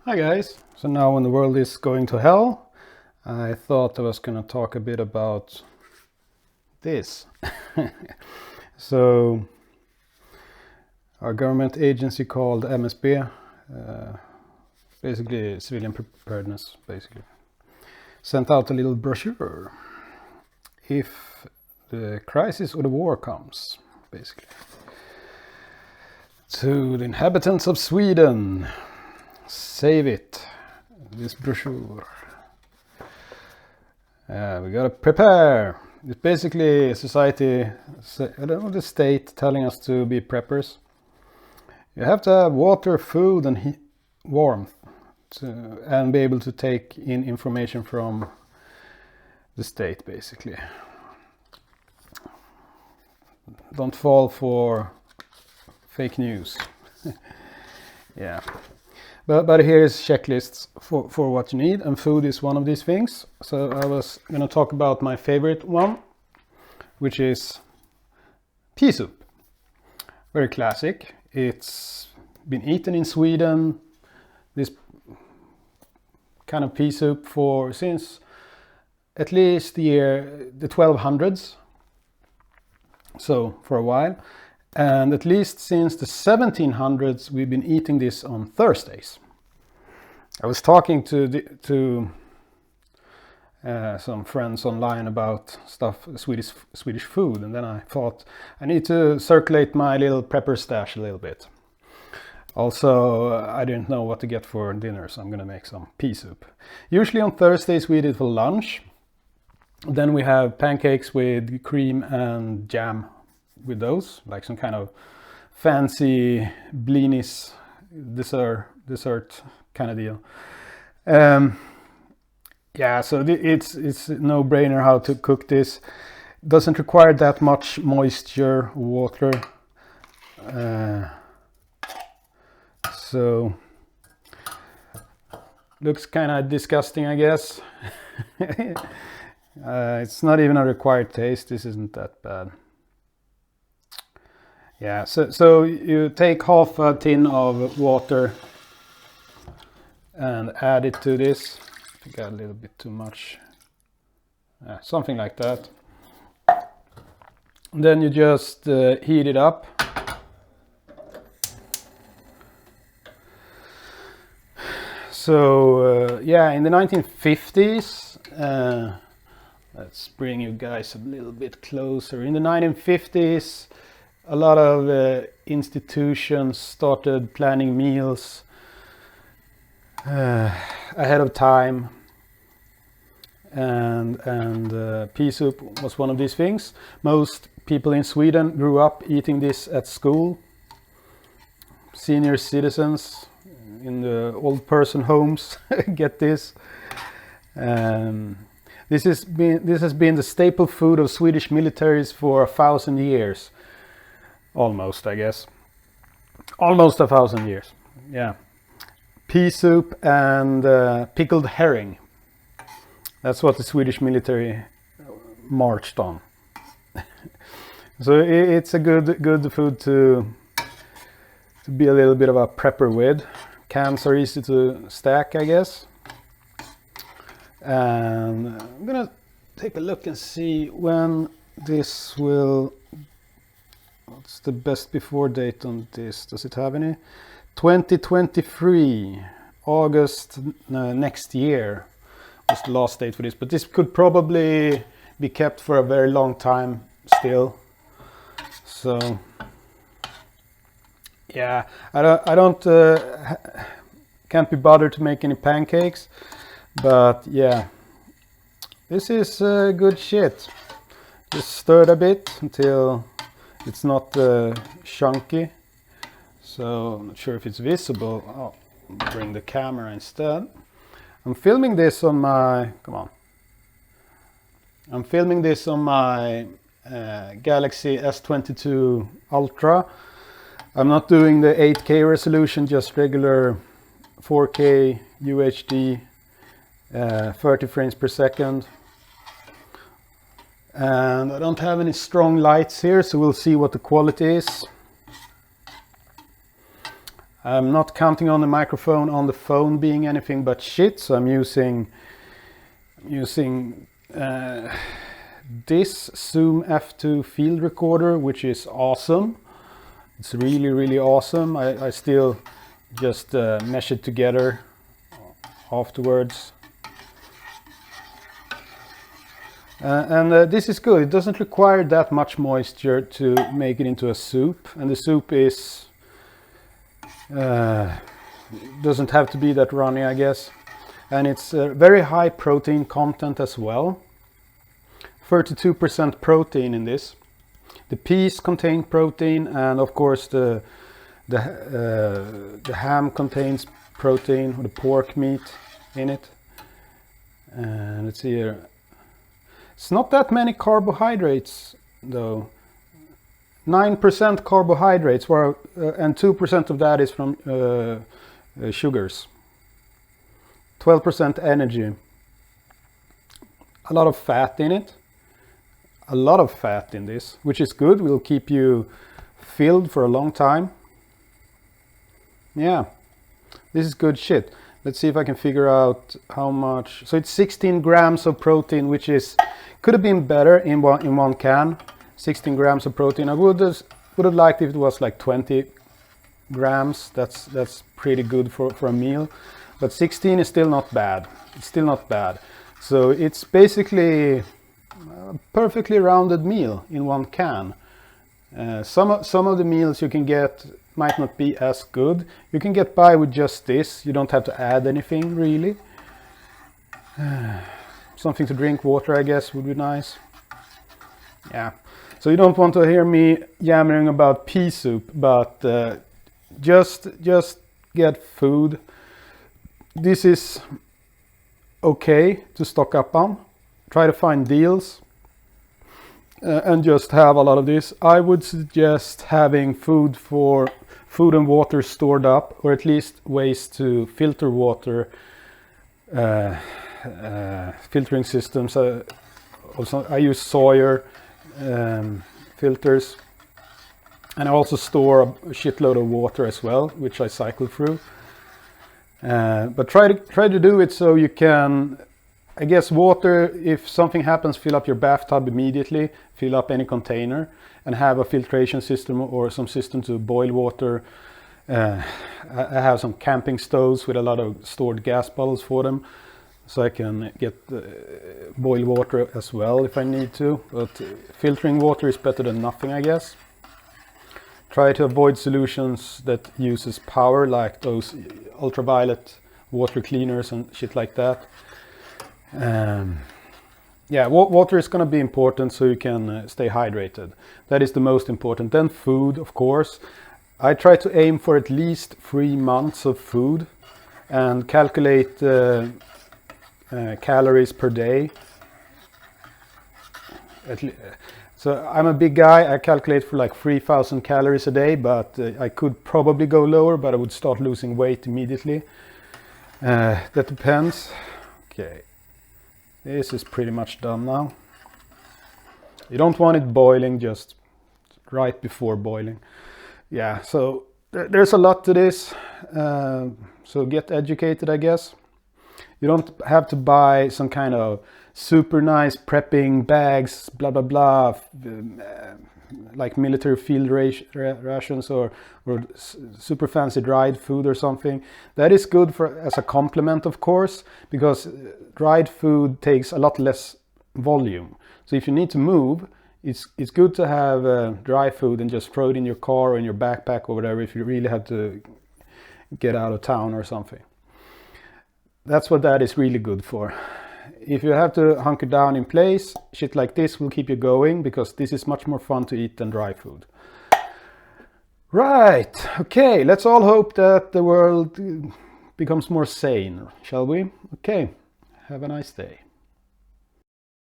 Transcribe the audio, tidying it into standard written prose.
Hi guys! So now when the world is going to hell, I thought I was going to talk a bit about this. So our government agency called MSB, basically civilian preparedness, basically, sent out a little brochure. If the crisis or the war comes, basically, to the inhabitants of Sweden, save it, this brochure. We gotta prepare. It's basically society, I don't know, the state telling us to be preppers. You have to have water, food and warmth and be able to take in information from the state, basically. Don't fall for fake news. Yeah. But here's checklists for what you need, and food is one of these things. So I was going to talk about my favorite one, which is Peasoup. Very classic. It's been eaten in Sweden, this kind of Peasoup, since at least the 1200s. So for a while. And at least since the 1700s, we've been eating this on Thursdays. I was talking to some friends online about Swedish food, and then I thought I need to circulate my little prepper stash a little bit. Also, I didn't know what to get for dinner, so I'm gonna make some Peasoup. Usually on Thursdays we eat it for lunch. Then we have pancakes with cream and jam with those, like some kind of fancy blinis dessert kind of deal. Yeah, so it's a no-brainer how to cook this. Doesn't require that much moisture, water. So looks kind of disgusting, I guess. It's not even a required taste. This isn't that bad. Yeah, so you take half a tin of water and add it to this. I think I got a little bit too much. Something like that. And then you just heat it up. So yeah, in the 1950s, let's bring you guys a little bit closer. In the 1950s, a lot of institutions started planning meals ahead of time, and Peasoup was one of these things. Most people in Sweden grew up eating this at school. Senior citizens in the old person homes get this. This has been the staple food of Swedish militaries for 1,000 years. Almost, I guess. Almost 1,000 years. Yeah. Peasoup and pickled herring. That's what the Swedish military marched on. So it's a good food to be a little bit of a prepper with. Cans are easy to stack, I guess. And I'm gonna take a look and see when this will. What's the best before date on this? Does it have any? 2023, August next year was the last date for this. But this could probably be kept for a very long time still. So yeah, I don't can't be bothered to make any pancakes. But yeah, this is good shit. Just stir it a bit until it's not chunky. So I'm not sure if it's visible. I'll bring the camera instead. I'm filming this on my, I'm filming this on my Galaxy S22 Ultra. I'm not doing the 8K resolution, just regular 4K UHD, 30 frames per second. And I don't have any strong lights here, so we'll see what the quality is. I'm not counting on the microphone on the phone being anything but shit, so I'm using this Zoom F2 field recorder, which is awesome. It's really awesome. I still just mesh it together afterwards. This is good. It doesn't require that much moisture to make it into a soup, and the soup is doesn't have to be that runny, I guess. And it's very high protein content as well. 32% protein in this. The peas contain protein, and of course the ham contains protein, or the pork meat in it. And let's see here. It's not that many carbohydrates though. 9% carbohydrates, and 2% of that is from sugars. 12% energy. A lot of fat in it. A lot of fat in this, which is good. Will keep you filled for a long time. Yeah, this is good shit. Let's see if I can figure out how much. So it's 16 grams of protein, which is could have been better in one can. 16 grams of protein. I would have liked if it was like 20 grams. That's pretty good for a meal. But 16 is still not bad. It's still not bad. So it's basically a perfectly rounded meal in one can. Some of the meals you can get might not be as good. You can get by with just this. You don't have to add anything really. Something to drink, water I guess would be nice. Yeah. So you don't want to hear me yammering about pea soup, but just get food. This is okay to stock up on. Try to find deals and just have a lot of this. I would suggest having food and water stored up, or at least ways to filter water, filtering systems. Also, I use Sawyer filters, and I also store a shitload of water as well, which I cycle through. But try to do it so you can, I guess, water, if something happens, fill up your bathtub immediately, fill up any container, and have a filtration system or some system to boil water. I have some camping stoves with a lot of stored gas bottles for them, so I can get boil water as well if I need to. But filtering water is better than nothing, I guess. Try to avoid solutions that uses power, like those ultraviolet water cleaners and shit like that. Yeah, water is going to be important so you can stay hydrated. That is the most important. Then food, of course. I try to aim for at least 3 months of food and calculate calories per day. So I'm a big guy. I calculate for like 3,000 calories a day, but I could probably go lower, but I would start losing weight immediately. That depends. Okay, this is pretty much done now. You don't want it boiling, just right before boiling. Yeah, so there's a lot to this. So get educated, I guess. You don't have to buy some kind of super nice prepping bags, blah blah blah, like military field rations or super fancy dried food or something. That is good as a complement, of course, because dried food takes a lot less volume. So if you need to move, it's good to have dry food and just throw it in your car or in your backpack or whatever if you really have to get out of town or something. That's what that is really good for. If you have to hunker down in place, shit like this will keep you going, because this is much more fun to eat than dry food. Right, okay, let's all hope that the world becomes more sane, shall we? Okay, have a nice day.